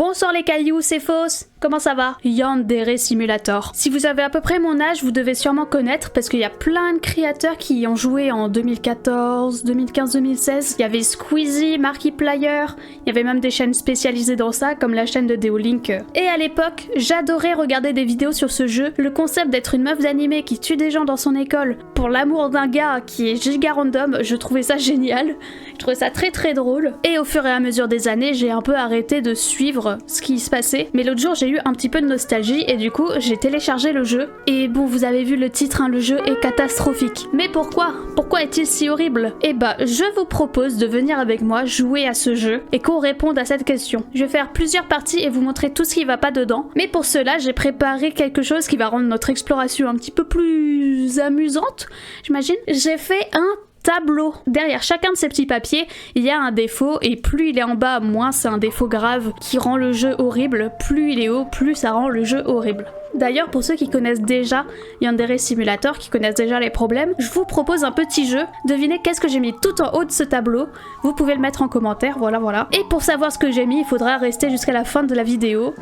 Bonsoir les cailloux, c'est Fausse. Comment ça va? Yandere Simulator. Si vous avez à peu près mon âge, vous devez sûrement connaître parce qu'il y a plein de créateurs qui y ont joué en 2014, 2015, 2016. Il y avait Squeezie, Markiplier, il y avait même des chaînes spécialisées dans ça comme la chaîne de Deolink. Et à l'époque, j'adorais regarder des vidéos sur ce jeu. Le concept d'être une meuf d'animé qui tue des gens dans son école pour l'amour d'un gars qui est giga random, je trouvais ça génial. Je trouvais ça très très drôle. Et au fur et à mesure des années, j'ai un peu arrêté de suivre ce qui se passait. Mais l'autre jour, j'ai eu un petit peu de nostalgie et du coup, j'ai téléchargé le jeu. Et bon, vous avez vu le titre, hein, le jeu est catastrophique. Mais pourquoi? Pourquoi est-il si horrible? Eh bah, je vous propose de venir avec moi jouer à ce jeu et qu'on réponde à cette question. Je vais faire plusieurs parties et vous montrer tout ce qui va pas dedans. Mais pour cela, j'ai préparé quelque chose qui va rendre notre exploration un petit peu plus amusante, j'imagine. J'ai fait un tableau. Derrière chacun de ces petits papiers, il y a un défaut et plus il est en bas, moins c'est un défaut grave qui rend le jeu horrible. Plus il est haut, plus ça rend le jeu horrible. D'ailleurs, pour ceux qui connaissent déjà Yandere Simulator, qui connaissent déjà les problèmes, je vous propose un petit jeu. Devinez qu'est-ce que j'ai mis tout en haut de ce tableau. Vous pouvez le mettre en commentaire, voilà. Et pour savoir ce que j'ai mis, il faudra rester jusqu'à la fin de la vidéo.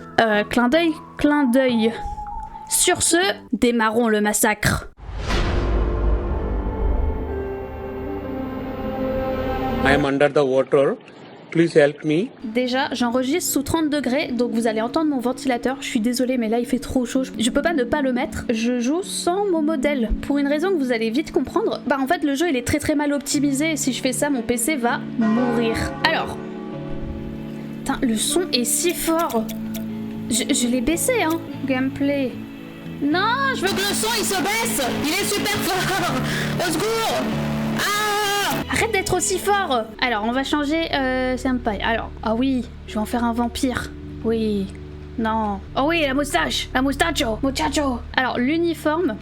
Clin d'œil, clin d'œil. Sur ce, démarrons le massacre. I am under the water. Please help me. Déjà, j'enregistre sous 30 degrés, donc vous allez entendre mon ventilateur. Je suis désolée, mais là il fait trop chaud. Je peux pas ne pas le mettre. Je joue sans mon modèle. Pour une raison que vous allez vite comprendre. Bah en fait, le jeu il est très très mal optimisé et si je fais ça, mon PC va mourir. Alors. Putain, le son est si fort. Je l'ai baissé, hein. Gameplay. Non, je veux que le son il se baisse. Il est super fort. Au secours. Arrête d'être aussi fort. Alors, on va changer Senpai. Alors, ah oui, je vais en faire un vampire. Oui, non. Oh oui, la moustache, muchacho. Alors, l'uniforme.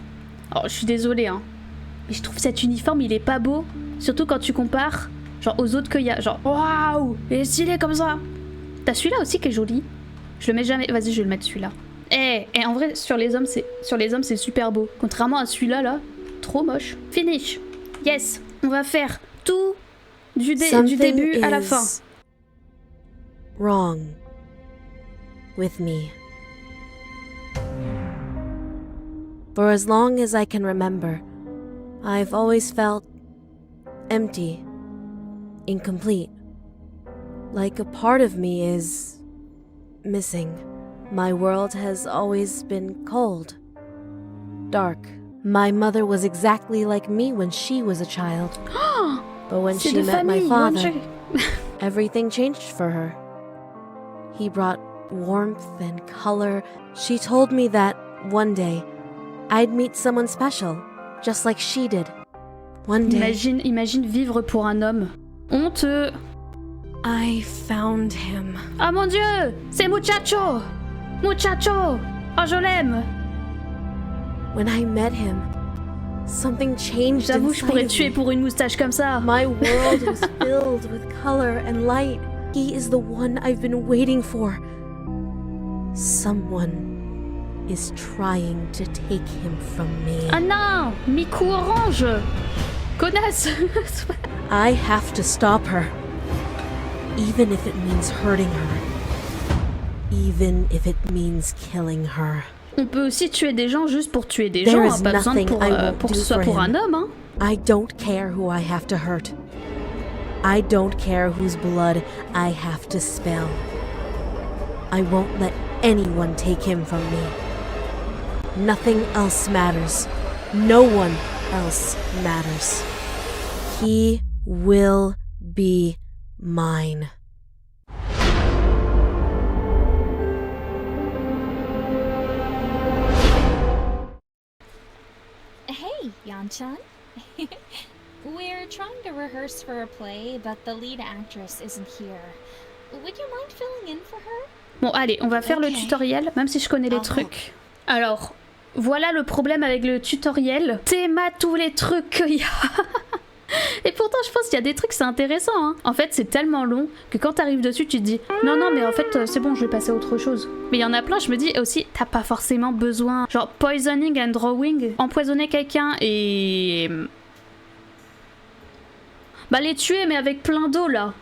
Oh, je suis désolée, hein. Mais je trouve cet uniforme, il est pas beau. Surtout quand tu compares, genre, aux autres qu'il y a. Genre, waouh, il est stylé comme ça. T'as celui-là aussi qui est joli. Je le mets jamais. Vas-y, je vais le mettre celui-là. Eh, en vrai, sur les hommes, c'est super beau. Contrairement à celui-là, là, trop moche. Finish. Yes, on va faire tout du début à la fin. Wrong with me. For as long as I can remember, I've always felt empty, incomplete. Like a part of me is missing. My world has always been cold, dark. My mother was exactly like me when she was a child. But when she met my father, everything changed for her. He brought warmth and color. She told me that one day I'd meet someone special, just like she did. One day. Imagine vivre pour un homme. Honteux. I found him. Oh mon Dieu, c'est muchacho. Muchacho. Oh, je l'aime. When I met him, something changed. J'avoue, je pourrais tuer pour une moustache comme ça. My world was filled with color and light. He is the one I've been waiting for. Someone is trying to take him from me. Ah non, Miku Orange. Connasse. I have to stop her. Even if it means hurting her. Even if it means killing her. On peut aussi tuer des gens juste pour tuer des gens, hein, pas besoin pour que ce soit pour un homme. Hein. I don't care who I have to hurt. I don't care whose blood I have to spill. I won't let anyone take him from me. Nothing else matters. No one else matters. He will be mine. Hey, Yanchan. We're trying to rehearse for a play, but the lead actress isn't here. Would you mind filling in for her? Bon, allez, on va faire le tutoriel, même si je connais les trucs. Alors, voilà le problème avec le tutoriel. Théma tous les trucs qu'il y a. Et pourtant, je pense qu'il y a des trucs, c'est intéressant. Hein. En fait, c'est tellement long que quand t'arrives dessus, tu te dis non, mais en fait, c'est bon, je vais passer à autre chose. Mais il y en a plein, je me dis aussi, t'as pas forcément besoin. Genre, poisoning and drawing, empoisonner quelqu'un et. Bah, les tuer, mais avec plein d'eau là.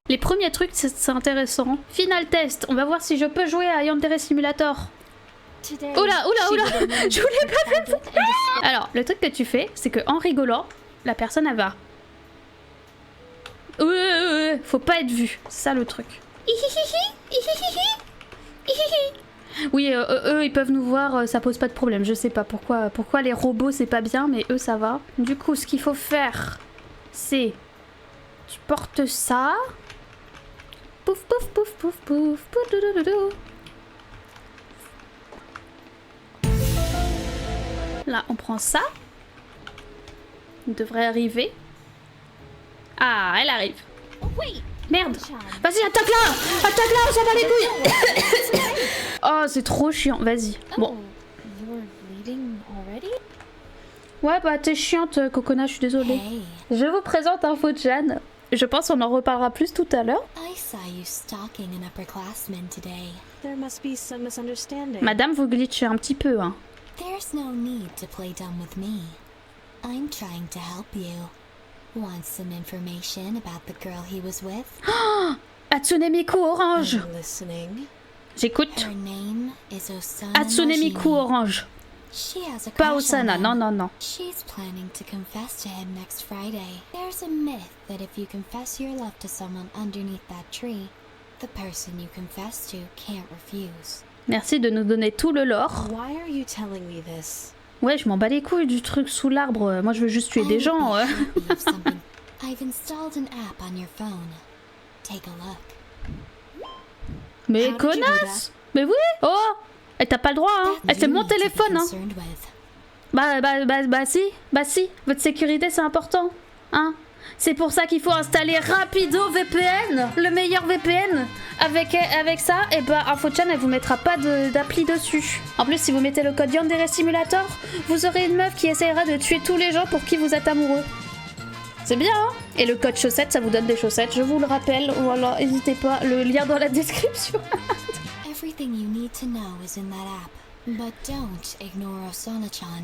Les premiers trucs, c'est intéressant. Final test, on va voir si je peux jouer à Yandere Simulator. Oula, je voulais pas faire ça. Alors, le truc que tu fais, c'est que en rigolant, la personne, elle va... faut pas être vu, c'est ça le truc. Oui, eux, ils peuvent nous voir, ça pose pas de problème. Je sais pas pourquoi les robots, c'est pas bien, mais eux, ça va. Du coup, ce qu'il faut faire, c'est... Tu portes ça... Pouf, pouf, pouf, pouf, pouf, pouf, doudou. Là, on prend ça. Il devrait arriver. Ah, elle arrive. Merde. Vas-y, attaque-la. Attaque-la, on s'en bat les couilles. Oh, c'est trop chiant. Vas-y. Bon. Ouais, bah t'es chiante, Kokona, je suis désolée. Je vous présente Info-chan. Je pense qu'on en reparlera plus tout à l'heure. There must be some misunderstanding. Madame, vous glitchez un petit peu, hein. There's no need to play dumb with me. I'm trying to help you. Want some information about the girl he was with? Hatsune Miku orange. I'm listening. J'écoute. Her name is Osana Hatsune Miku Najimi. orange. She has a Pas crush on Osana, him. non, non, non. She's planning to confess to him next Friday. There's a myth that if you confess your love to someone underneath that tree, the person you confess to can't refuse. Merci de nous donner tout le lore. Why are you telling me this? Ouais, je m'en bats les couilles du truc sous l'arbre. Moi, je veux juste tuer des gens. I'd be happy if something- I've installed an app on your phone. Take a look. Mais How did you do connasse. Mais oui. Oh, elle t'a pas le droit, hein. That Eh, c'est you mon need to be téléphone, hein. concerned with. Bah si. Votre sécurité, c'est important. Hein. C'est pour ça qu'il faut installer Rapido VPN, le meilleur VPN. Avec ça, et bah Info-chan, elle vous mettra pas d'appli dessus. En plus, si vous mettez le code Yandere Simulator, vous aurez une meuf qui essayera de tuer tous les gens pour qui vous êtes amoureux. C'est bien, hein. Et le code chaussettes, ça vous donne des chaussettes, je vous le rappelle. Voilà, n'hésitez pas, le lien dans la description. Everything you need to know is in that app. But don't ignore Osana-chan.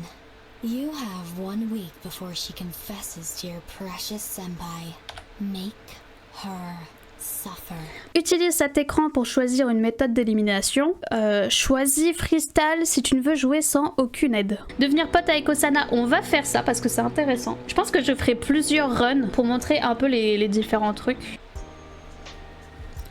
You have 1 week before she confesses to your precious senpai. Make her suffer. Utilise cet écran pour choisir une méthode d'élimination. Choisis Freestyle si tu ne veux jouer sans aucune aide. Devenir pote avec Osana, on va faire ça parce que c'est intéressant. Je pense que je ferai plusieurs runs pour montrer un peu les différents trucs.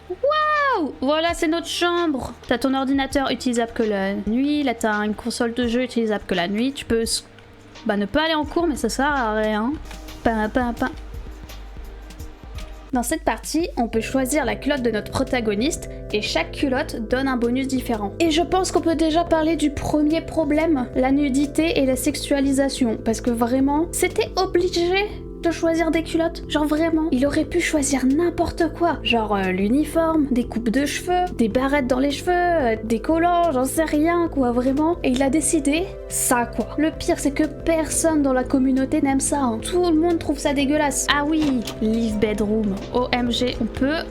Waouh! Voilà, c'est notre chambre. T'as ton ordinateur utilisable que la nuit. Là, t'as une console de jeu utilisable que la nuit. Tu peux ne pas aller en cours, mais ça sert à rien. Dans cette partie, on peut choisir la culotte de notre protagoniste et chaque culotte donne un bonus différent. Et je pense qu'on peut déjà parler du premier problème, la nudité et la sexualisation. Parce que vraiment, c'était obligé de choisir des culottes. Genre vraiment, il aurait pu choisir n'importe quoi. Genre l'uniforme, des coupes de cheveux, des barrettes dans les cheveux, des collants, j'en sais rien quoi, vraiment. Et il a décidé ça quoi. Le pire c'est que personne dans la communauté n'aime ça. Hein. Tout le monde trouve ça dégueulasse. Ah oui, Live Bedroom. OMG, on peut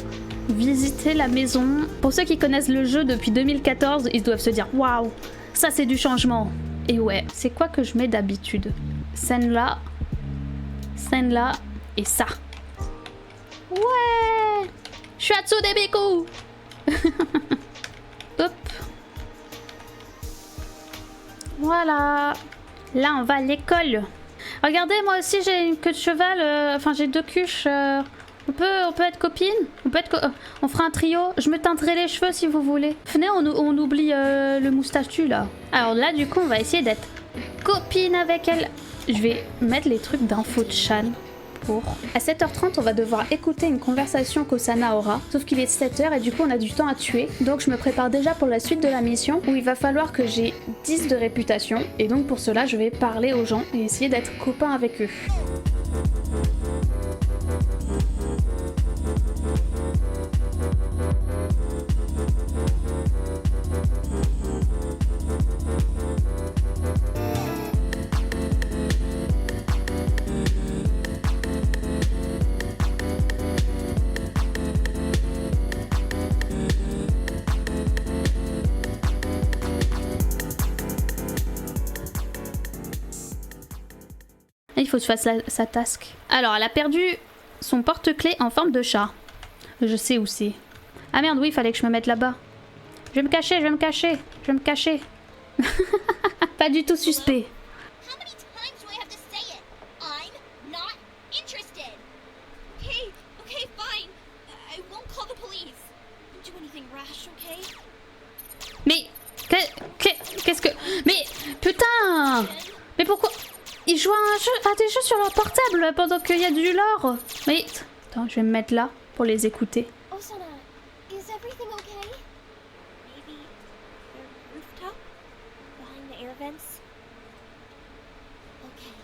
visiter la maison. Pour ceux qui connaissent le jeu depuis 2014, ils doivent se dire waouh, ça c'est du changement. Et ouais, c'est quoi que je mets d'habitude? Scène là et ça. Ouais, je suis Hatsune Miku. Hop. Voilà. Là, on va à l'école. Regardez, moi aussi j'ai une queue de cheval. Enfin, j'ai 2 cuches. On peut être copines. On fera un trio. Je me teinterai les cheveux si vous voulez. Venez, on oublie le moustachu là. Alors là, du coup, on va essayer d'être copine avec elle. Je vais mettre les trucs d'Info-chan pour... À 7h30, on va devoir écouter une conversation qu'Osana aura. Sauf qu'il est 7h et du coup, on a du temps à tuer. Donc, je me prépare déjà pour la suite de la mission où il va falloir que j'ai 10 de réputation. Et donc, pour cela, je vais parler aux gens et essayer d'être copain avec eux. Il faut que je fasse sa task. Alors, elle a perdu son porte-clés en forme de chat. Je sais où c'est. Ah merde, oui, il fallait que je me mette là-bas. Je vais me cacher, je vais me cacher, je vais me cacher. Pas du tout suspect. How many times do I have to say it? I'm not interested. Okay, okay, fine. I won't call the police. Don't do anything rash, okay? Mais qu'est-ce que... Mais putain! Mais pourquoi... Ils jouent à des jeux sur leur portable pendant qu'il y a du lore. Mais... Attends, je vais me mettre là pour les écouter. Osana, is everything okay? Maybe the rooftop? Behind the air vents? Okay.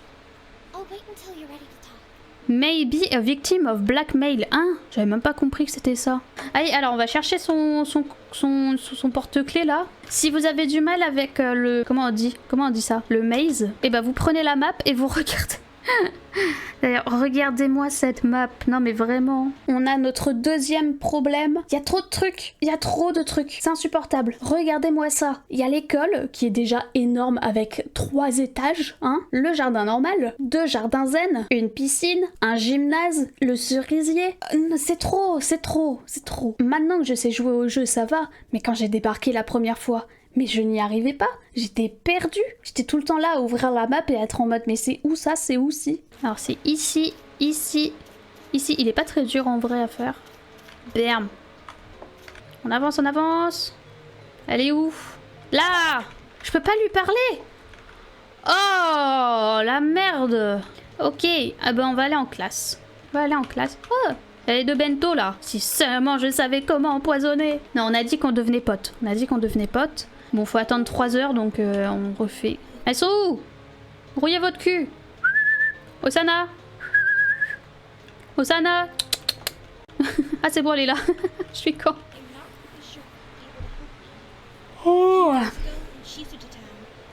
I'll wait until you're ready to talk. Maybe a victim of blackmail. Hein? J'avais même pas compris que c'était ça. Allez, alors on va chercher son porte-clés là. Si vous avez du mal avec le... Comment on dit ça? Le maze. Et bah vous prenez la map et vous regardez. D'ailleurs, regardez-moi cette map. Non mais vraiment. On a notre deuxième problème. Il y a trop de trucs. Il y a trop de trucs. C'est insupportable. Regardez-moi ça. Il y a l'école qui est déjà énorme avec 3 étages. Hein, le jardin normal. 2 jardins zen. Une piscine. Un gymnase. Le cerisier. C'est trop. C'est trop. C'est trop. Maintenant que je sais jouer au jeu, ça va. Mais quand j'ai débarqué la première fois... Mais je n'y arrivais pas, j'étais perdue. J'étais tout le temps là à ouvrir la map et à être en mode mais c'est où ça, c'est où si? Alors c'est ici, ici, ici. Il est pas très dur en vrai à faire. Bam. On avance, on avance. Elle est où? Là! Je peux pas lui parler! Oh, la merde! Ok, ah ben on va aller en classe. On va aller en classe. Oh! Elle est de bento là. Si seulement je savais comment empoisonner. Non, on a dit qu'on devenait potes. On a dit qu'on devenait potes. Bon, faut attendre 3 heures, donc on refait. Elles sont où? Rouillez votre cul. Osana. Osana. Ah, c'est bon, elle est là. Je suis con. Oh. She's to town.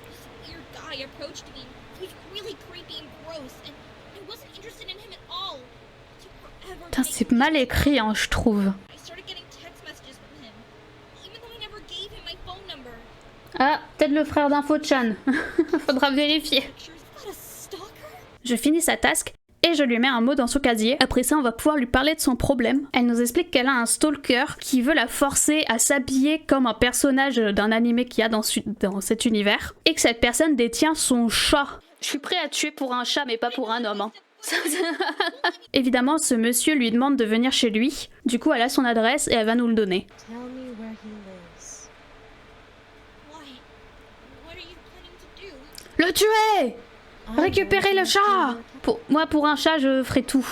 This weird guy approached me. He's really creepy and gross, and I wasn't interested in him at all. It took forever Putain, to make c'est mal écrit, hein, je trouve. I started getting text messages from him, even though I never gave him my phone number. Ah, peut-être le frère d'Info-chan. Faudra vérifier. Pictures. What a stalker? Je finis sa task et je lui mets un mot dans son casier. Après ça, on va pouvoir lui parler de son problème. Elle nous explique qu'elle a un stalker qui veut la forcer à s'habiller comme un personnage d'un animé qu'il y a dans cet univers. Et que cette personne détient son chat. Je suis prêt à tuer pour un chat, mais pas pour un homme. Hein. Évidemment, ce monsieur lui demande de venir chez lui. Du coup, elle a son adresse et elle va nous le donner. Tell me where he lives. Why? What are you planning to do? Le tuer! Récupérer le chat! Moi, pour un chat, je ferai tout.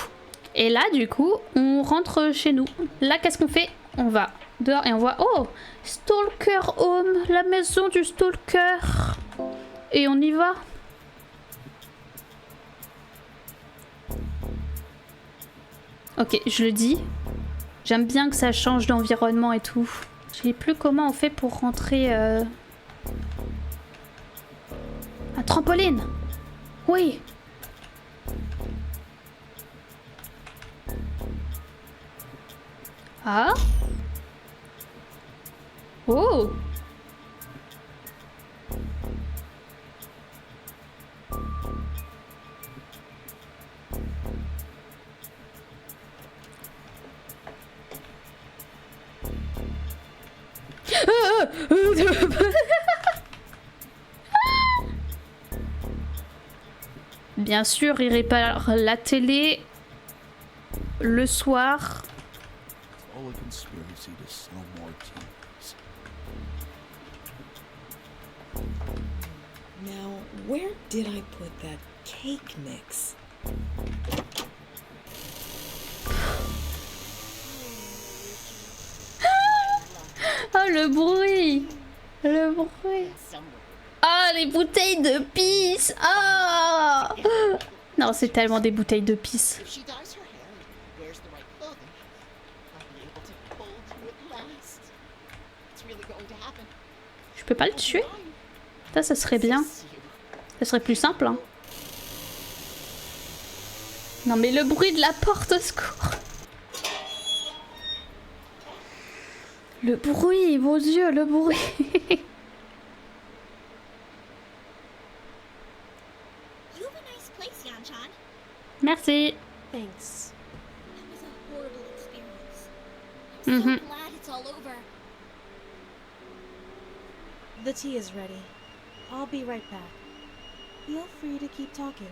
Et là, du coup, on rentre chez nous. Là, qu'est-ce qu'on fait? On va dehors et on voit... Oh! Stalker Home! La maison du stalker! Et on y va. Ok, je le dis. J'aime bien que ça change d'environnement et tout. Je sais plus comment on fait pour rentrer... Un trampoline! Oui. Ah. Oh. Bien sûr, il répare la télé le soir. All a conspiracy to sell more TVs. Now, where did I put that cake mix? Oh, le bruit! Le bruit! Ah, les bouteilles de pisse! Ah! Non, c'est tellement des bouteilles de pisse. If she dyes her hair and wears the right clothing, I'll be able to hold you at last. It's really going to happen. Je peux pas le tuer? Ça serait bien. Ça serait plus simple, hein. Non, mais le bruit de la porte, au secours! Le bruit, mon Dieu, le bruit! You have a nice place, Yanchan. Merci. Thanks. That was a horrible experience. So Mhm. glad it's all over. The tea is ready. I'll be right back. Feel free to keep talking.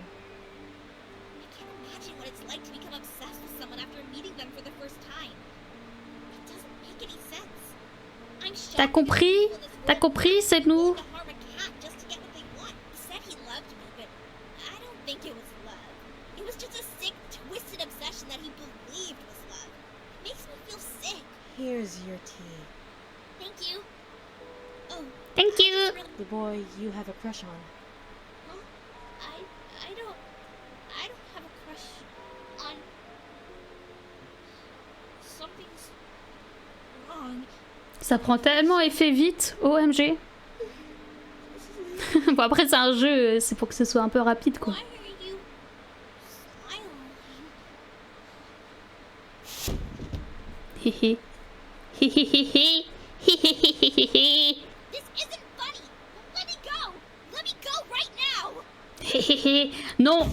I can't imagine what it's like to become obsessed with someone after meeting them for the first time. It doesn't make any sense. I'm shocked. T'as compris? T'as compris, c'est nous. To harm a cat just to get what they want. He said he loved me, but I don't think it was love. It was just a sick, twisted obsession that he believed was love. It makes me feel sick. Here's your tea. Thank you. Oh, Thank you. The boy you have a crush on. huh? I don't have a crush on. Something's wrong. Ça prend tellement effet vite, OMG. Bon après c'est un jeu, c'est pour que ce soit un peu rapide quoi. Why are you smiling? Hihi. Hihihihi. Hihihihi. This isn't funny. Let me go. Let me go right now. Hihihi. Non.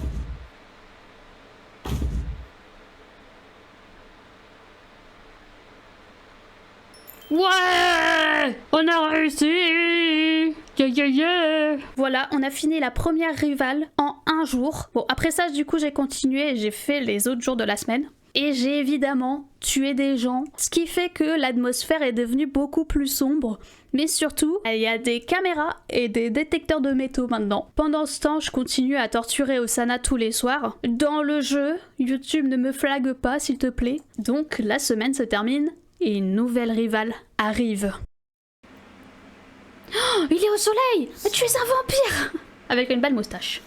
Ouais, on a réussi. Yeah, yeah, yeah. Voilà, on a fini la première rivale en un jour. Bon, après ça, du coup, j'ai continué et j'ai fait les autres jours de la semaine. Et j'ai évidemment tué des gens, ce qui fait que l'atmosphère est devenue beaucoup plus sombre. Mais surtout, il y a des caméras et des détecteurs de métaux maintenant. Pendant ce temps, je continue à torturer Osana tous les soirs. Dans le jeu, YouTube ne me flague pas, s'il te plaît. Donc, la semaine se termine et une nouvelle rivale arrive. Oh, il est au soleil! Tu es un vampire! Avec une belle moustache.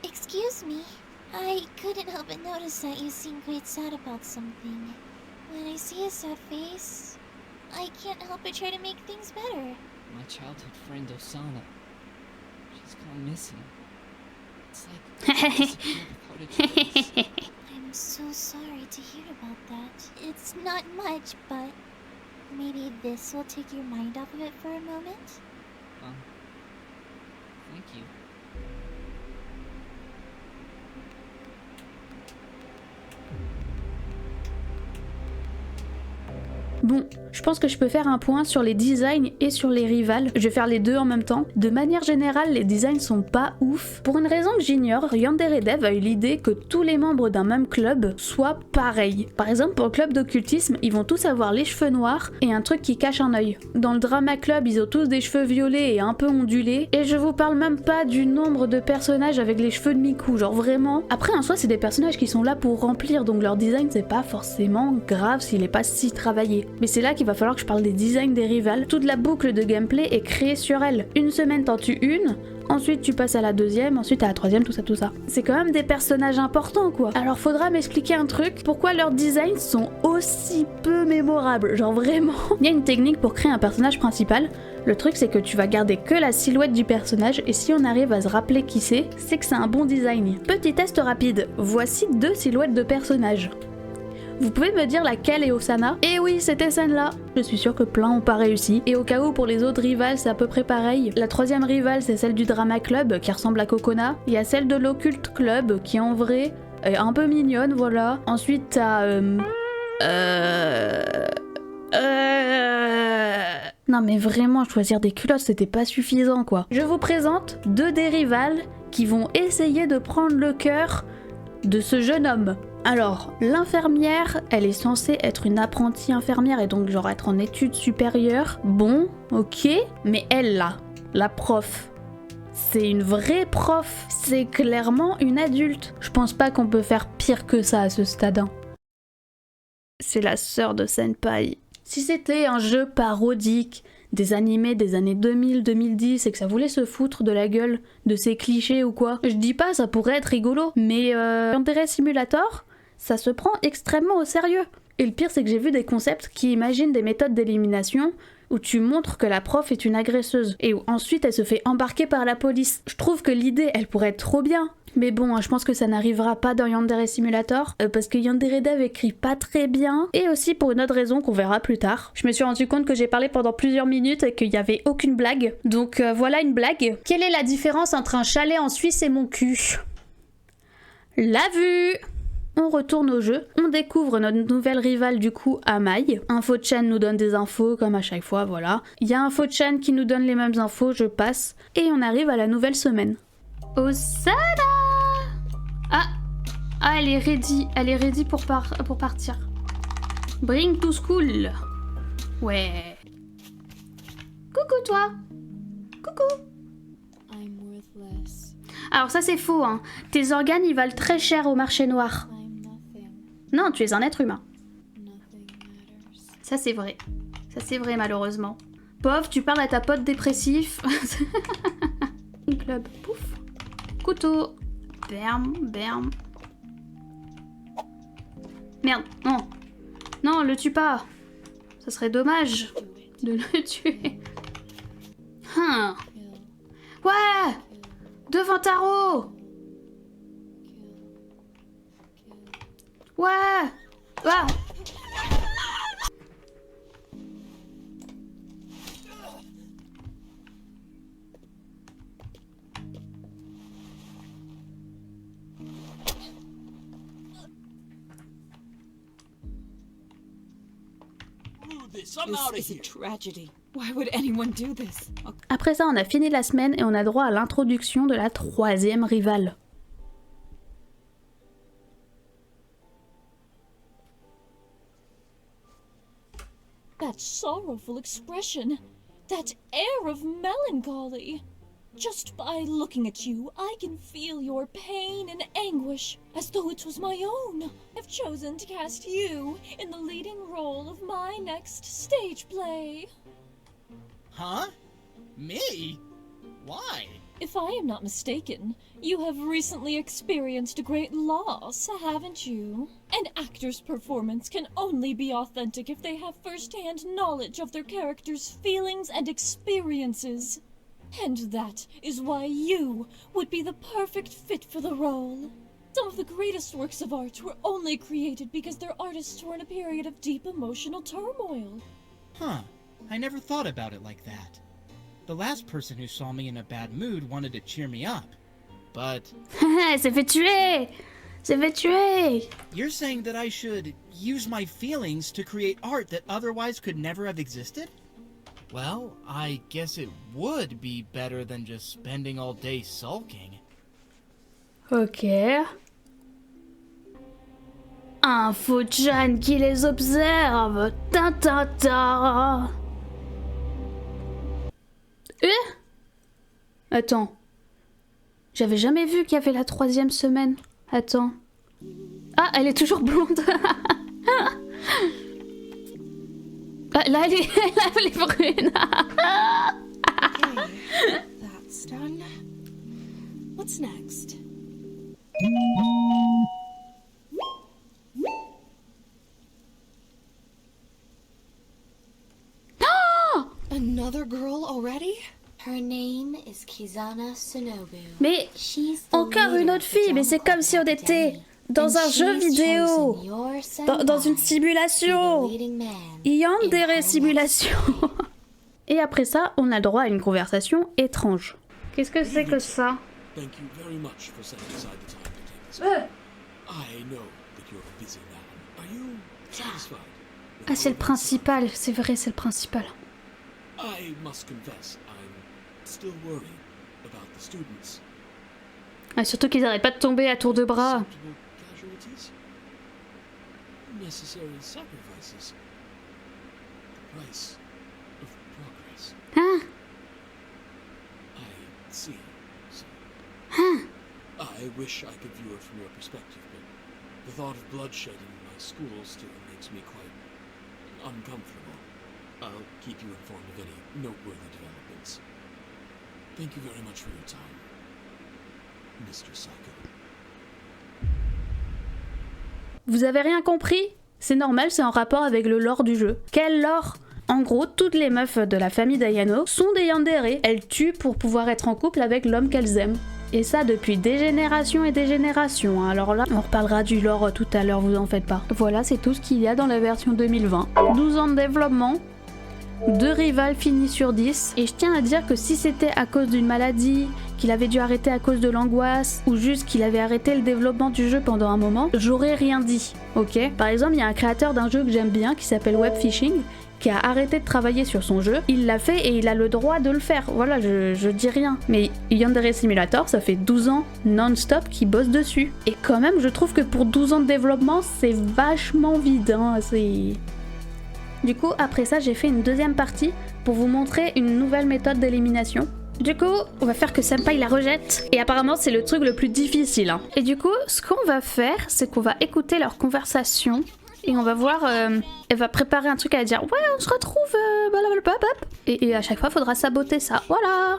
Excuse me. I couldn't help but notice that you seem quite sad about something. When I see a sad face, I can't help but try to make things better. My childhood friend Osana. She's gone missing. It's like she disappeared without a trace. I'm so sorry to hear about that. It's not much, but maybe this will take your mind off of it for a moment? Thank you. Bon, je pense que je peux faire un point sur les designs et sur les rivales. Je vais faire les deux en même temps. De manière générale, les designs sont pas ouf. Pour une raison que j'ignore, Yandere Dev a eu l'idée que tous les membres d'un même club soient pareils. Par exemple, pour le club d'occultisme, ils vont tous avoir les cheveux noirs et un truc qui cache un œil. Dans le drama club, ils ont tous des cheveux violets et un peu ondulés. Et je vous parle même pas du nombre de personnages avec les cheveux de Miku, genre vraiment. Après, en soi, c'est des personnages qui sont là pour remplir, donc leur design, c'est pas forcément grave s'il est pas si travaillé. Mais c'est là qu'il va falloir que je parle des designs des rivales. Toute la boucle de gameplay est créée sur elles. Une semaine t'en tues une, ensuite tu passes à la deuxième, ensuite à la troisième, tout ça, tout ça. C'est quand même des personnages importants quoi. Alors faudra m'expliquer un truc, pourquoi leurs designs sont aussi peu mémorables, genre vraiment. Il y a une technique pour créer un personnage principal. Le truc c'est que tu vas garder que la silhouette du personnage et si on arrive à se rappeler qui c'est que c'est un bon design. Petit test rapide, voici deux silhouettes de personnages. Vous pouvez me dire laquelle est Osana? Et oui, c'était celle-là. Je suis sûre que plein ont pas réussi. Et au cas où pour les autres rivales, c'est à peu près pareil. La troisième rivale, c'est celle du Drama Club, qui ressemble à Kokona. Il y a celle de l'Occult Club, qui en vrai est un peu mignonne, voilà. Ensuite, t'as... Non mais vraiment, choisir des culottes, c'était pas suffisant, quoi. Je vous présente deux des rivales qui vont essayer de prendre le cœur de ce jeune homme. Alors, l'infirmière, elle est censée être une apprentie infirmière et donc genre être en études supérieures. Bon, ok, mais elle là, la prof, c'est une vraie prof. C'est clairement une adulte. Je pense pas qu'on peut faire pire que ça à ce stade. C'est la sœur de Senpai. Si c'était un jeu parodique, des animés des années 2000-2010 et que ça voulait se foutre de la gueule de ces clichés ou quoi, je dis pas ça pourrait être rigolo, mais Yandere Simulator, ça se prend extrêmement au sérieux. Et le pire c'est que j'ai vu des concepts qui imaginent des méthodes d'élimination où tu montres que la prof est une agresseuse et où ensuite elle se fait embarquer par la police. Je trouve que l'idée elle pourrait être trop bien. Mais bon, je pense que ça n'arrivera pas dans Yandere Simulator, parce que Yandere Dev écrit pas très bien, et aussi pour une autre raison qu'on verra plus tard. Je me suis rendu compte que j'ai parlé pendant plusieurs minutes et qu'il y avait aucune blague, donc voilà une blague. Quelle est la différence entre un chalet en Suisse et mon cul? La vue! On retourne au jeu, on découvre notre nouvelle rivale du coup, Amai. Info-chan nous donne des infos comme à chaque fois, voilà. Il y a Info-chan qui nous donne les mêmes infos, je passe. Et on arrive à la nouvelle semaine. Osana! Ah, elle est ready pour partir. Bring to school. Ouais. Coucou toi. Coucou. I'm worthless. Alors ça c'est faux, hein. Tes organes ils valent très cher au marché noir. I'm nothing. Non, tu es un être humain. Nothing matters. Ça c'est vrai. Ça c'est vrai malheureusement. Pauvre, tu parles à ta pote dépressif. Club, pouf. Couteau. Berm. Merde, non. Non, le tue pas. Ça serait dommage de le tuer. Ouais. Devant Taro. Ouais. Ah. This, I'm out of This is here. a tragedy. Why would anyone do this? Après ça, on a fini la semaine et on a droit à l'introduction de la 3e rivale. That sorrowful expression, that air of melancholy. Just by looking at you, I can feel your pain and anguish, as though it was my own. I've chosen to cast you in the leading role of my next stage play. Huh? Me? Why? If I am not mistaken, you have recently experienced a great loss, haven't you? An actor's performance can only be authentic if they have first-hand knowledge of their character's feelings and experiences. And that is why you would be the perfect fit for the role. Some of the greatest works of art were only created because their artists were in a period of deep emotional turmoil. Huh. I never thought about it like that. The last person who saw me in a bad mood wanted to cheer me up. But... s'est fait tuer! S'est fait tuer! You're saying that I should use my feelings to create art that otherwise could never have existed? Well, I guess it would be better than just spending all day sulking. Ok. Info-chan qui les observe. Ta. Attends. J'avais jamais vu qu'il y avait la 3e semaine. Attends. Ah, elle est toujours blonde. Là, elle est brune. Okay, that's done. What's next? Another girl already? Her name is Kizana Shinobu. Mais She's the encore une leader autre of fille, the mais c'est comme si on était dans un jeu vidéo, dans une simulation. Yandere simulation. Et après ça, on a le droit à une conversation étrange. Qu'est-ce que c'est que ça? Thank you very much for setting aside the time to take this call. I know that you're a busy man. Are you satisfied? Ah, c'est le principal, c'est vrai, c'est le principal. I must confess, I'm still worried about the students. Ah, surtout qu'ils arrêtent pas de tomber à tour de bras. Acceptable casualties? Necessary sacrifices. The price of progress. Hein? I see. So, Hein? I wish I could view it from your perspective, but the thought of bloodshed in my school still makes me quite uncomfortable. I'll keep you informed of any noteworthy developments. Thank you very much for your time, Mr. Psycho. Vous avez rien compris? C'est normal, c'est en rapport avec le lore du jeu. Quel lore? En gros, toutes les meufs de la famille d'Ayano sont des yandere. Elles tuent pour pouvoir être en couple avec l'homme qu'elles aiment. Et ça depuis des générations et des générations. Alors là, on reparlera du lore tout à l'heure, vous en faites pas. Voilà, c'est tout ce qu'il y a dans la version 2020. 12 ans de développement. 2 rivals finis sur 10. Et je tiens à dire que si c'était à cause d'une maladie, qu'il avait dû arrêter à cause de l'angoisse, ou juste qu'il avait arrêté le développement du jeu pendant un moment, j'aurais rien dit, ok? Par exemple, il y a un créateur d'un jeu que j'aime bien qui s'appelle Webfishing, qui a arrêté de travailler sur son jeu. Il l'a fait et il a le droit de le faire. Voilà, je dis rien. Mais Yandere Simulator, ça fait 12 ans non-stop qu'il bosse dessus. Et quand même, je trouve que pour 12 ans de développement, c'est vachement vide, hein, c'est... Du coup, après ça, j'ai fait une deuxième partie pour vous montrer une nouvelle méthode d'élimination. Du coup, on va faire que Senpai la rejette. Et apparemment, c'est le truc le plus difficile. Hein. Et du coup, ce qu'on va faire, c'est qu'on va écouter leur conversation. Et on va voir, elle va préparer un truc à dire. Ouais, on se retrouve, blablabla. Et à chaque fois, il faudra saboter ça. Voilà.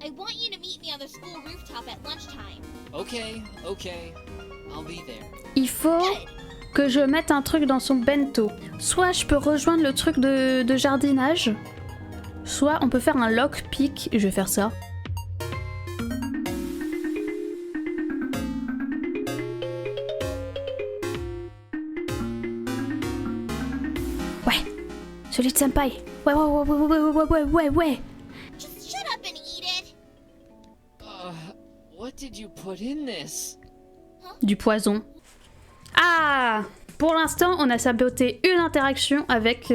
I want you to meet me on the school rooftop at lunchtime. Okay. I'll be there. Il faut que je mette un truc dans son bento. Soit je peux rejoindre le truc de jardinage, soit on peut faire un lockpick. Je vais faire ça. Ouais, celui de Senpai. Ouais. Just shut up and eat it. What did you put in this? Du poison. Ah! Pour l'instant, on a saboté une interaction avec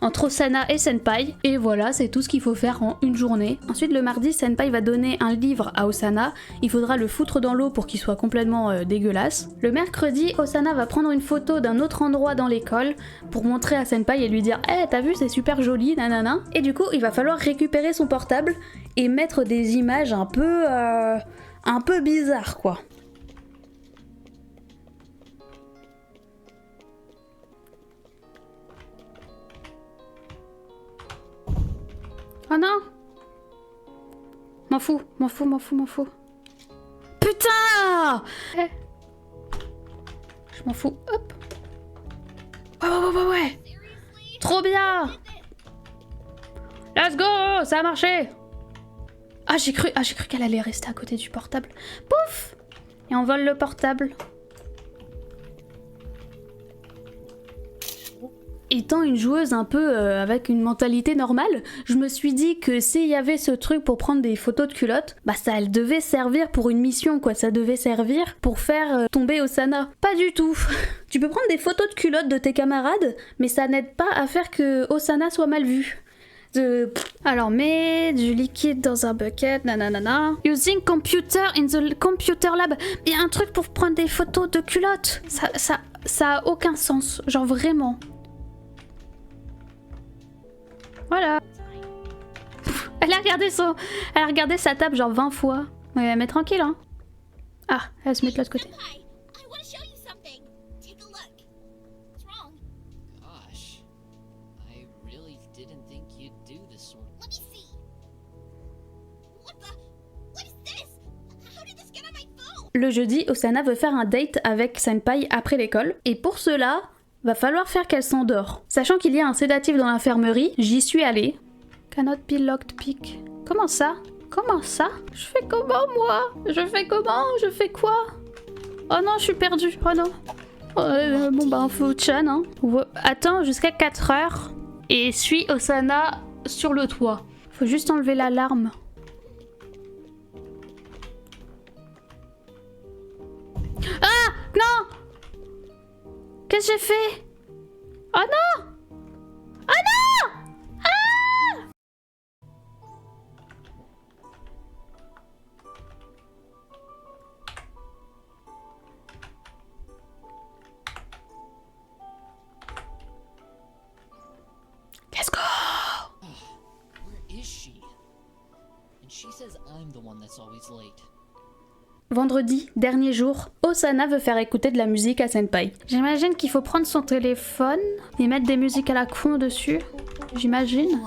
entre Osana et Senpai. Et voilà, c'est tout ce qu'il faut faire en une journée. Ensuite, le mardi, Senpai va donner un livre à Osana. Il faudra le foutre dans l'eau pour qu'il soit complètement dégueulasse. Le mercredi, Osana va prendre une photo d'un autre endroit dans l'école pour montrer à Senpai et lui dire « Eh, t'as vu, c'est super joli, nanana ». Et du coup, il va falloir récupérer son portable et mettre des images un peu bizarres, quoi. Oh non! M'en fous. Putain! Je m'en fous. Hop! Ouais! Trop bien! Let's go! Ça a marché! Ah, j'ai cru qu'elle allait rester à côté du portable. Pouf! Et on vole le portable. Étant une joueuse un peu avec une mentalité normale, je me suis dit que s'il y avait ce truc pour prendre des photos de culottes, bah ça elle devait servir pour une mission quoi, ça devait servir pour faire tomber Osana. Pas du tout. Tu peux prendre des photos de culottes de tes camarades, mais ça n'aide pas à faire que Osana soit mal vue. Alors mets du liquide dans un bucket, nanana. Using computer in the computer lab. Il y a un truc pour prendre des photos de culottes. Ça a aucun sens, genre vraiment. Voilà. Elle a regardé sa table genre 20 fois. Ouais, mais tranquille, hein. Ah, elle se met de l'autre côté. Gosh, I really didn't think you'd do this one. Let me see. What is this? How did this get on my phone? Le jeudi, Osana veut faire un date avec Senpai après l'école. Et pour cela, va falloir faire qu'elle s'endort. Sachant qu'il y a un sédatif dans l'infirmerie, j'y suis allée. Cannot be locked pick. Comment ça? Je fais comment moi? Je fais quoi? Oh non, je suis perdue. Oh non. Bon bah, faut Chan, hein. Attends jusqu'à 4 heures et suis Osana sur le toit. Faut juste enlever l'alarme. Ah! Non! Qu'est-ce que j'ai fait? Oh non! Oh non! Ah! Let's go! Where is she? And she says I'm the one that's always late. Vendredi, dernier jour, Osana veut faire écouter de la musique à Senpai. J'imagine qu'il faut prendre son téléphone et mettre des musiques à la con dessus. J'imagine.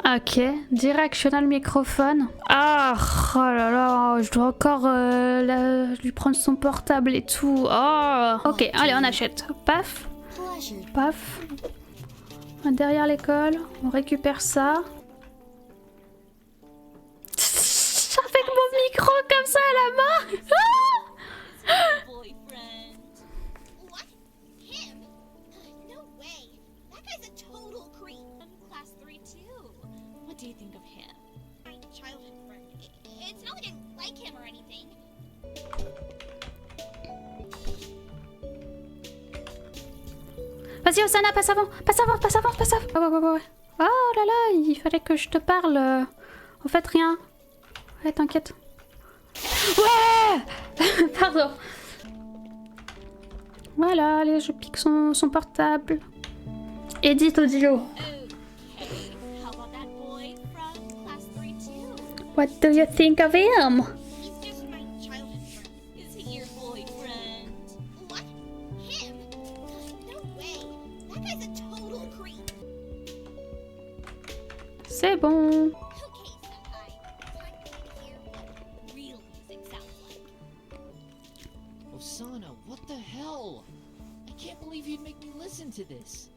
Ok, directional microphone. Ah, oh là là, je dois encore lui prendre son portable et tout. Oh, ok, allez, on achète. Paf, paf. Derrière l'école, on récupère ça. Avec mon micro comme ça à la main. Boyfriend. What? Him? No way. That guy's a total do you think of him? My childhood friend. It's not like I like him or anything. Vas-y, Osana, passe avant, passe avant, passe avant, passe avant. Ouais. Oh là là, il fallait que je te parle. En fait, rien. Ouais, t'inquiète. Ouais. Pardon. Voilà, allez, je pique son portable. Edit audio. Okay, how about that boy from class 3 too? What do you think of him? He's just my childhood friend. Is he your boyfriend? What? Him? No way. That guy's a total creep. C'est bon. Okay, Senpai. Time for you to hear what real music sounds like. Osana, what the hell? I can't believe you'd make me listen to this.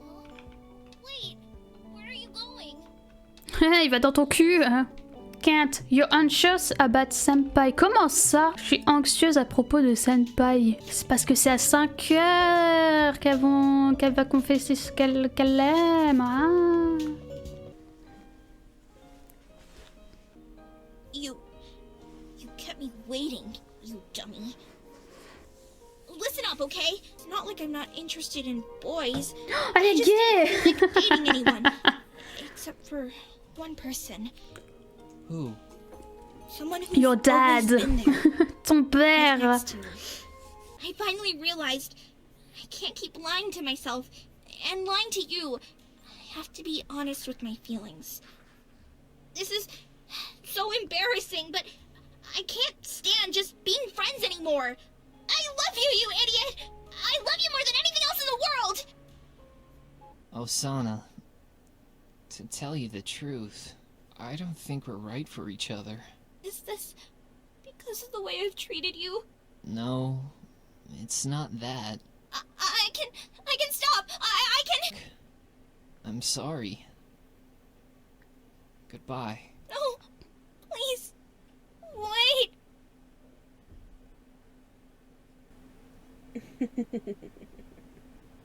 Huh? Wait, where are you going? Il va dans ton cul. Kent, you're anxious about Senpai. Comment ça? Je suis anxieuse à propos de Senpai. C'est parce que c'est à 5 heures qu'elle va confesser ce qu'elle aime. Hein? You kept me waiting, you dummy. Listen up, okay? It's not like I'm not interested in boys. Elle est gay! I just don't like dating anyone. Except for one person. Who? Someone who's Your always dad. been there, Ton right père. next to me. I finally realized I can't keep lying to myself and lying to you. I have to be honest with my feelings. This is so embarrassing, but I can't stand just being friends anymore. I love you, you idiot! I love you more than anything else in the world! Osana, to tell you the truth, I don't think we're right for each other. Is this because of the way I've treated you? No, it's not that. I can stop! I can... I'm sorry. Goodbye. No! Please! Wait!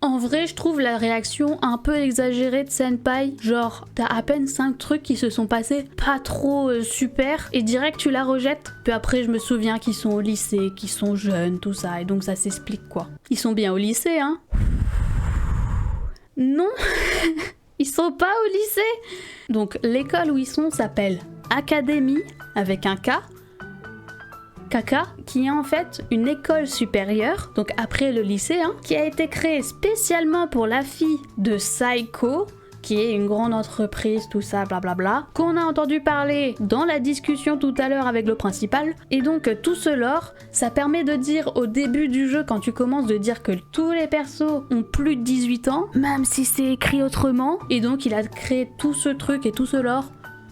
En vrai, je trouve la réaction un peu exagérée de Senpai. Genre, t'as à peine 5 trucs qui se sont passés, pas trop super, et direct tu la rejettes. Puis après, je me souviens qu'ils sont au lycée, qu'ils sont jeunes, tout ça, et donc ça s'explique quoi. Ils sont bien au lycée, hein? Non, ils sont pas au lycée. Donc l'école où ils sont s'appelle Académie, avec un K. Kaka, qui est en fait une école supérieure, donc après le lycée, hein, qui a été créée spécialement pour la fille de Saiko, qui est une grande entreprise, tout ça, blablabla, qu'on a entendu parler dans la discussion tout à l'heure avec le principal. Et donc tout ce lore, ça permet de dire au début du jeu, quand tu commences, de dire que tous les persos ont plus de 18 ans, même si c'est écrit autrement. Et donc il a créé tout ce truc et tout ce lore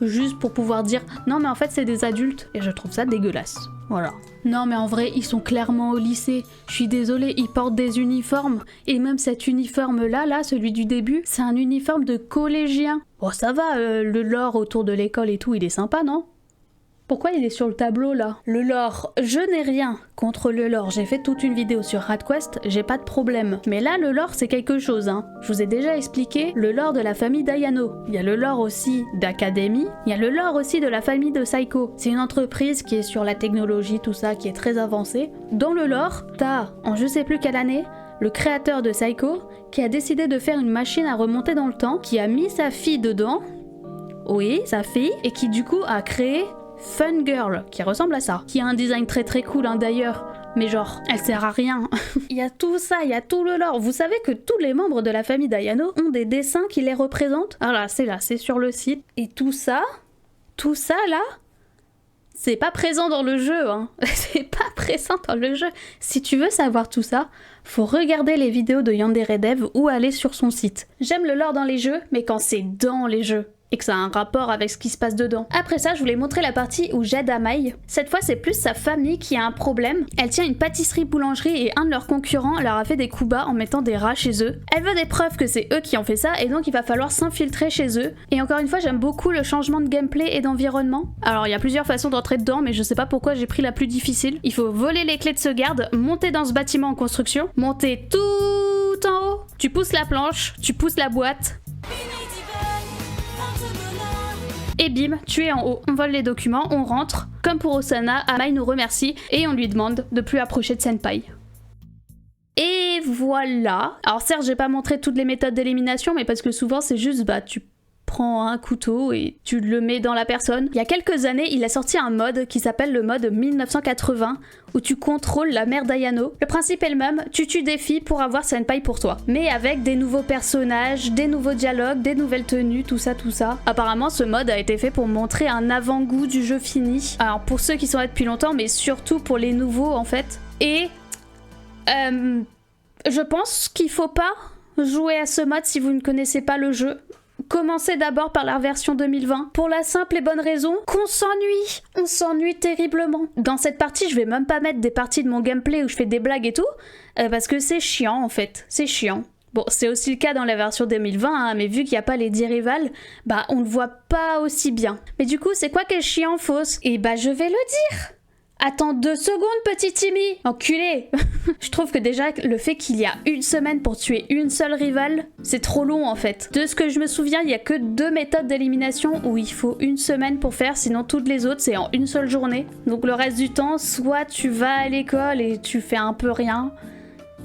juste pour pouvoir dire non mais en fait c'est des adultes, et je trouve ça dégueulasse. Voilà. Non mais en vrai ils sont clairement au lycée, je suis désolée, ils portent des uniformes, et même cet uniforme là, celui du début, c'est un uniforme de collégien. Bon ça va, le lore autour de l'école et tout il est sympa, non? Pourquoi il est sur le tableau là? Le lore, je n'ai rien contre le lore, j'ai fait toute une vidéo sur RadQuest, j'ai pas de problème. Mais là le lore c'est quelque chose, hein. Je vous ai déjà expliqué le lore de la famille d'Ayano. Il y a le lore aussi d'Académie, il y a le lore aussi de la famille de Saiko. C'est une entreprise qui est sur la technologie, tout ça, qui est très avancée. Dans le lore, t'as, en je sais plus quelle année, le créateur de Saiko qui a décidé de faire une machine à remonter dans le temps, qui a mis sa fille dedans, oui, sa fille, et qui du coup a créé Fun Girl, qui ressemble à ça, qui a un design très très cool hein, d'ailleurs, mais genre, elle sert à rien. Il y a tout ça, il y a tout le lore. Vous savez que tous les membres de la famille d'Ayano ont des dessins qui les représentent. Alors là, c'est sur le site. Et tout ça là, c'est pas présent dans le jeu, hein. C'est pas présent dans le jeu. Si tu veux savoir tout ça, faut regarder les vidéos de Yandere Dev ou aller sur son site. J'aime le lore dans les jeux, mais quand c'est dans les jeux. Et que ça a un rapport avec ce qui se passe dedans. Après ça, je voulais montrer la partie où j'aide Amai. Cette fois, c'est plus sa famille qui a un problème. Elle tient une pâtisserie-boulangerie et un de leurs concurrents leur a fait des coups bas en mettant des rats chez eux. Elle veut des preuves que c'est eux qui ont fait ça, et donc il va falloir s'infiltrer chez eux. Et encore une fois, j'aime beaucoup le changement de gameplay et d'environnement. Alors, il y a plusieurs façons d'entrer dedans, mais je sais pas pourquoi j'ai pris la plus difficile. Il faut voler les clés de ce garde, monter dans ce bâtiment en construction, monter tout en haut. Tu pousses la planche, tu pousses la boîte. Et bim, tu es en haut. On vole les documents, on rentre. Comme pour Osana, Amai nous remercie et on lui demande de plus approcher de Senpai. Et voilà. Alors certes, j'ai pas montré toutes les méthodes d'élimination, mais parce que souvent c'est juste, tu prends un couteau et tu le mets dans la personne. Il y a quelques années, il a sorti un mode qui s'appelle le mode 1980, où tu contrôles la mère d'Ayano. Le principe est le même, tu tues des filles pour avoir Senpai pour toi. Mais avec des nouveaux personnages, des nouveaux dialogues, des nouvelles tenues, tout ça. Apparemment, ce mode a été fait pour montrer un avant-goût du jeu fini. Alors pour ceux qui sont là depuis longtemps, mais surtout pour les nouveaux en fait. Et je pense qu'il faut pas jouer à ce mode si vous ne connaissez pas le jeu. Commencez d'abord par la version 2020, pour la simple et bonne raison qu'on s'ennuie. On s'ennuie terriblement. Dans cette partie, je vais même pas mettre des parties de mon gameplay où je fais des blagues et tout, parce que c'est chiant en fait, c'est chiant. Bon, c'est aussi le cas dans la version 2020, hein, mais vu qu'il n'y a pas les 10 rivales, on ne voit pas aussi bien. Mais du coup, c'est quoi qui est chiant, Fausse? Et je vais le dire. Attends 2 secondes, petit Timmy! Enculé! Je trouve que déjà, le fait qu'il y a une semaine pour tuer une seule rivale, c'est trop long en fait. De ce que je me souviens, il y a que 2 méthodes d'élimination où il faut une semaine pour faire, sinon toutes les autres, c'est en une seule journée. Donc le reste du temps, soit tu vas à l'école et tu fais un peu rien,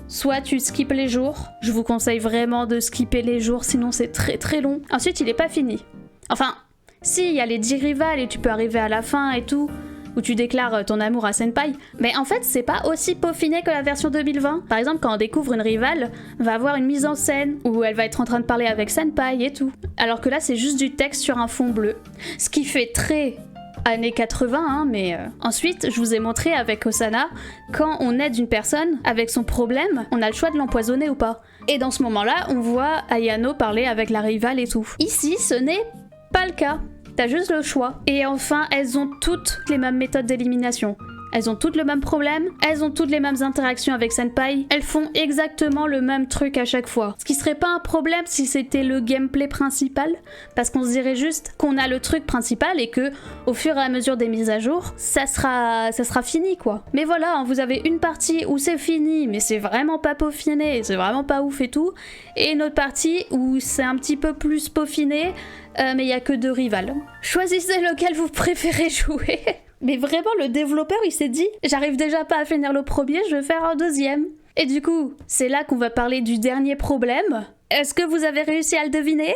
soit tu skippes les jours. Je vous conseille vraiment de skipper les jours, sinon c'est très très long. Ensuite, il est pas fini. Enfin, si, il y a les 10 rivales et tu peux arriver à la fin et tout, où tu déclares ton amour à Senpai, mais en fait c'est pas aussi peaufiné que la version 2020. Par exemple, quand on découvre une rivale, on va avoir une mise en scène où elle va être en train de parler avec Senpai et tout. Alors que là c'est juste du texte sur un fond bleu. Ce qui fait très années 80, hein, mais ensuite je vous ai montré avec Osana, quand on aide une personne avec son problème, on a le choix de l'empoisonner ou pas. Et dans ce moment-là, on voit Ayano parler avec la rivale et tout. Ici, ce n'est pas le cas. T'as juste le choix. Et enfin, elles ont toutes les mêmes méthodes d'élimination. Elles ont toutes le même problème, elles ont toutes les mêmes interactions avec Senpai, elles font exactement le même truc à chaque fois. Ce qui serait pas un problème si c'était le gameplay principal, parce qu'on se dirait juste qu'on a le truc principal et que, au fur et à mesure des mises à jour, ça sera fini quoi. Mais voilà, vous avez une partie où c'est fini, mais c'est vraiment pas peaufiné, c'est vraiment pas ouf et tout, et une autre partie où c'est un petit peu plus peaufiné, mais il y a que 2 rivales. Choisissez lequel vous préférez jouer. Mais vraiment, le développeur, il s'est dit, j'arrive déjà pas à finir le premier, je vais faire un deuxième. Et du coup, c'est là qu'on va parler du dernier problème. Est-ce que vous avez réussi à le deviner?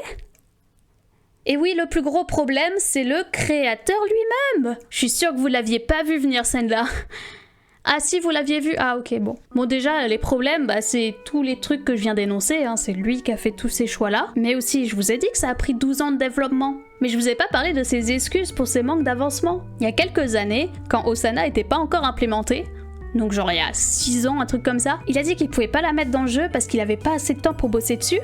Et oui, le plus gros problème, c'est le créateur lui-même. Je suis sûre que vous l'aviez pas vu venir, celle-là. Ah si, vous l'aviez vu? Ah ok, bon. Bon déjà, les problèmes, c'est tous les trucs que je viens d'énoncer, hein. C'est lui qui a fait tous ces choix-là. Mais aussi, je vous ai dit que ça a pris 12 ans de développement. Mais je vous ai pas parlé de ses excuses pour ses manques d'avancement. Il y a quelques années, quand Osana était pas encore implémentée, donc genre il y a 6 ans, un truc comme ça, il a dit qu'il pouvait pas la mettre dans le jeu parce qu'il avait pas assez de temps pour bosser dessus,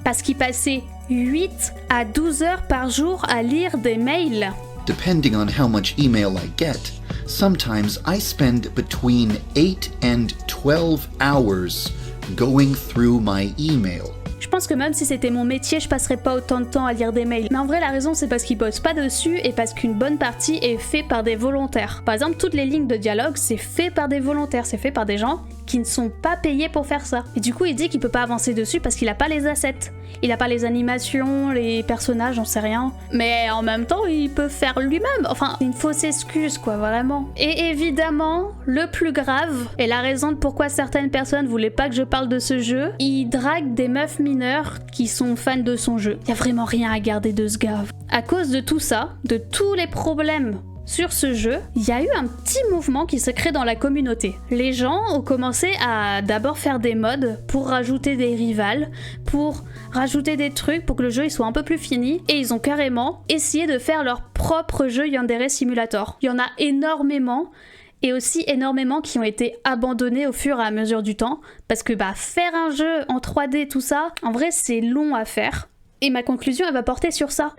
parce qu'il passait 8 à 12 heures par jour à lire des mails. Depending on how much email I get, sometimes I spend between 8 and 12 hours going through my email. Je pense que même si c'était mon métier, je passerais pas autant de temps à lire des mails. Mais en vrai, la raison, c'est parce qu'il bosse pas dessus et parce qu'une bonne partie est faite par des volontaires. Par exemple, toutes les lignes de dialogue, c'est fait par des volontaires, c'est fait par des gens qui ne sont pas payés pour faire ça. Et du coup, il dit qu'il peut pas avancer dessus parce qu'il a pas les assets. Il a pas les animations, les personnages, j'en sais rien. Mais en même temps, il peut faire lui-même. Enfin, une fausse excuse, quoi, vraiment. Et évidemment, le plus grave, et la raison de pourquoi certaines personnes voulaient pas que je parle de ce jeu, il drague des meufs mineures qui sont fans de son jeu. Y a vraiment rien à garder de ce gars. À cause de tout ça, de tous les problèmes sur ce jeu, il y a eu un petit mouvement qui se crée dans la communauté. Les gens ont commencé à d'abord faire des mods pour rajouter des rivales, pour rajouter des trucs pour que le jeu il soit un peu plus fini, et ils ont carrément essayé de faire leur propre jeu Yandere Simulator. Il y en a énormément, et aussi énormément qui ont été abandonnés au fur et à mesure du temps, parce que faire un jeu en 3D, tout ça, en vrai c'est long à faire. Et ma conclusion elle va porter sur ça.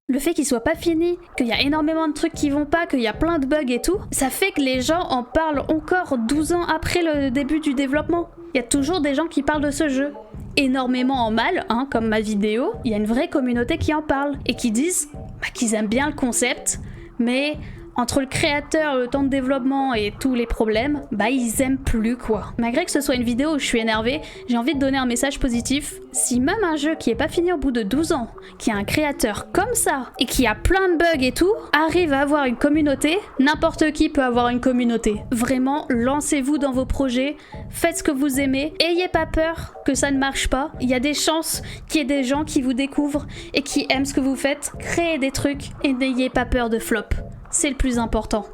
Le fait qu'il soit pas fini, qu'il y a énormément de trucs qui vont pas, qu'il y a plein de bugs et tout, ça fait que les gens en parlent encore 12 ans après le début du développement. Il y a toujours des gens qui parlent de ce jeu. Énormément en mal, hein, comme ma vidéo, il y a une vraie communauté qui en parle et qui disent qu'ils aiment bien le concept, mais entre le créateur, le temps de développement et tous les problèmes, bah ils aiment plus quoi. Malgré que ce soit une vidéo où je suis énervée, j'ai envie de donner un message positif. Si même un jeu qui est pas fini au bout de 12 ans, qui a un créateur comme ça, et qui a plein de bugs et tout, arrive à avoir une communauté, n'importe qui peut avoir une communauté. Vraiment, lancez-vous dans vos projets, faites ce que vous aimez, ayez pas peur que ça ne marche pas. Il y a des chances qu'il y ait des gens qui vous découvrent et qui aiment ce que vous faites. Créez des trucs et n'ayez pas peur de flop. C'est le plus important.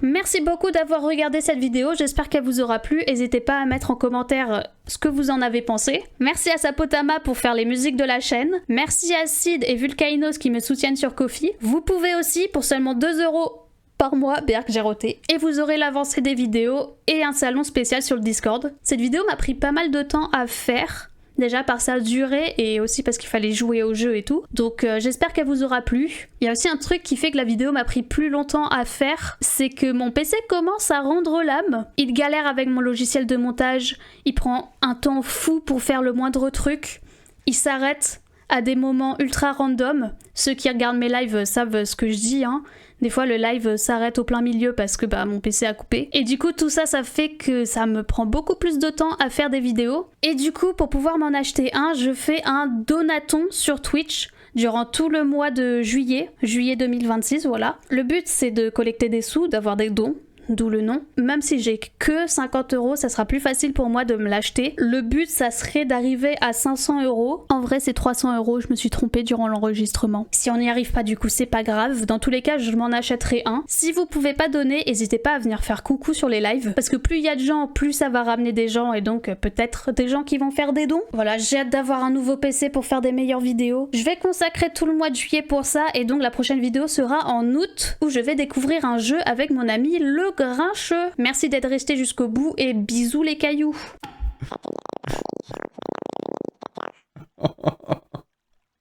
Merci beaucoup d'avoir regardé cette vidéo, j'espère qu'elle vous aura plu. N'hésitez pas à mettre en commentaire ce que vous en avez pensé. Merci à Sapotama pour faire les musiques de la chaîne. Merci à Sid et Vulcainos qui me soutiennent sur Ko-fi. Vous pouvez aussi, pour seulement 2 € par mois, Berk j'ai roté, et vous aurez l'avancée des vidéos et un salon spécial sur le Discord. Cette vidéo m'a pris pas mal de temps à faire. Déjà par sa durée et aussi parce qu'il fallait jouer au jeu et tout. Donc j'espère qu'elle vous aura plu. Il y a aussi un truc qui fait que la vidéo m'a pris plus longtemps à faire, c'est que mon PC commence à rendre l'âme. Il galère avec mon logiciel de montage, il prend un temps fou pour faire le moindre truc. Il s'arrête à des moments ultra random. Ceux qui regardent mes lives savent ce que je dis, hein. Des fois le live s'arrête au plein milieu parce que mon PC a coupé. Et du coup tout ça, ça fait que ça me prend beaucoup plus de temps à faire des vidéos. Et du coup pour pouvoir m'en acheter un, je fais un donaton sur Twitch durant tout le mois de juillet 2026, voilà. Le but c'est de collecter des sous, d'avoir des dons. D'où le nom. Même si j'ai que 50 €, ça sera plus facile pour moi de me l'acheter. Le but, ça serait d'arriver à 500 €. En vrai, c'est 300 €, je me suis trompée durant l'enregistrement. Si on n'y arrive pas, du coup, c'est pas grave. Dans tous les cas, je m'en achèterai un. Si vous pouvez pas donner, n'hésitez pas à venir faire coucou sur les lives. Parce que plus il y a de gens, plus ça va ramener des gens et donc peut-être des gens qui vont faire des dons. Voilà, j'ai hâte d'avoir un nouveau PC pour faire des meilleures vidéos. Je vais consacrer tout le mois de juillet pour ça et donc la prochaine vidéo sera en août où je vais découvrir un jeu avec mon ami le Grincheux. Merci d'être resté jusqu'au bout et bisous les cailloux.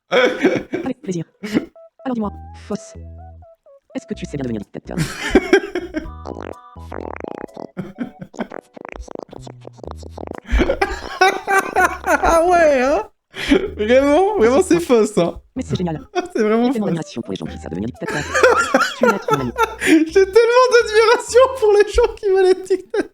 Avec plaisir. Alors dis-moi, Foss, est-ce que tu sais bien devenir dictateur? Ah ouais, hein? Vraiment c'est fausse, hein. Mais c'est génial. C'est vraiment fausse. J'ai admiration pour les gens qui savent devenir dictateur. Tu es notre ami. J'ai tellement d'admiration pour les gens qui veulent être dictateurs.